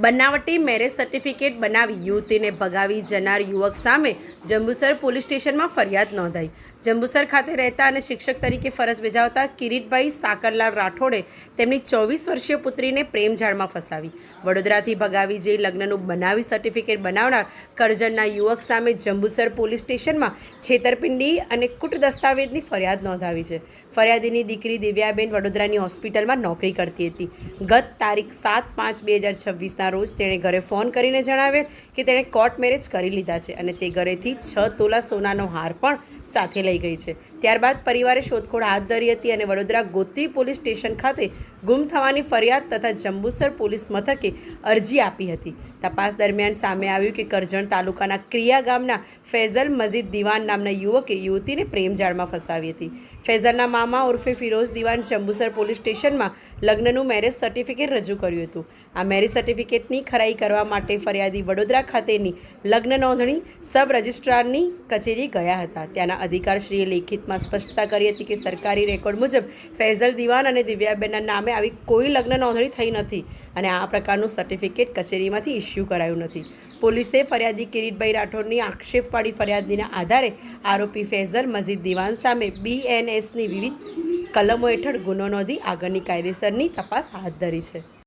બનાવટી marriage certificate બનાવી યુવતીને ભગાવી જનાર યુવક સામે જંબુસર પોલીસ સ્ટેશનમાં ફરિયાદ નોંધાઈ। જંબુસર ખાતે રહેતા અને શિક્ષક તરીકે ફરજ બજાવતા કિરીટભાઈ સાકરલાલ રાઠોડે તેમની 24 વર્ષીય પુત્રીને પ્રેમજાળમાં ફસાવી વડોદરાથી ભગાવી જઈ લગ્નનું બનાવી સર્ટિફિકેટ બનાવનાર કરજણના યુવક સામે જંબુસર પોલીસ સ્ટેશનમાં છેતરપિંડી અને કૂટ દસ્તાવેજની ફરિયાદ નોંધાવી છે। ફરિયાદીની દીકરી દિવ્યાબેન વડોદરાની હોસ્પિટલમાં નોકરી કરતી હતી। ગત તારીખ 7/5/2026 રોજ તેણે ઘરે ફોન કરીને જણાવેલ કે તેણે કોર્ટ મેરેજ કરી લીધા છે અને તે ઘરેથી 6 તોલા સોનાનો હાર પણ સાથે લઈ ગઈ છે। ત્યારબાદ પરિવારે શોધખોળ હાથ ધરી હતી અને વડોદરા ગોત્રી પોલીસ સ્ટેશન ખાતે ગુમ થવાની ફરિયાદ તથા જંબુસર પોલીસ મથકે અરજી આપી હતી। તપાસ દરમિયાન સામે આવ્યું કે કરજણ તાલુકાના ક્રિયા ગામના ફૈઝલ મજીદ દિવાન નામના યુવકે યુવતીને પ્રેમજાળમાં ફસાવી હતી। ફૈઝલના મામા ઉર્ફે ફિરોઝ દિવાન જંબુસર પોલીસ સ્ટેશનમાં લગ્નનું મેરેજ સર્ટિફિકેટ રજૂ કર્યું હતું। આ મેરેજ સર્ટિફિકેટની ખરાઈ કરવા માટે ફરિયાદી વડોદરા ખાતેની લગ્ન નોંધણી સબ રજિસ્ટ્રારની કચેરી ગયા હતા। ત્યાંના અધિકારશ્રીએ લેખિતમાં સ્પષ્ટતા કરી હતી કે સરકારી રેકોર્ડ મુજબ ફૈઝલ દિવાન અને દિવ્યાબેનના નામે આવી કોઈ લગ્ન નોંધણી થઈ નથી અને આ પ્રકારનું સર્ટિફિકેટ કચેરીમાંથી ઇસ્યુ કરાયું નથી। પોલીસે ફરિયાદી કિરીટભાઈ રાઠોડની આક્ષેપવાળી ફરિયાદના આધારે આરોપી ફૈઝલ મજીદ દિવાન સામે BNSની વિવિધ કલમો હેઠળ ગુનો નોંધી આગળની કાયદેસરની તપાસ હાથ ધરી છે।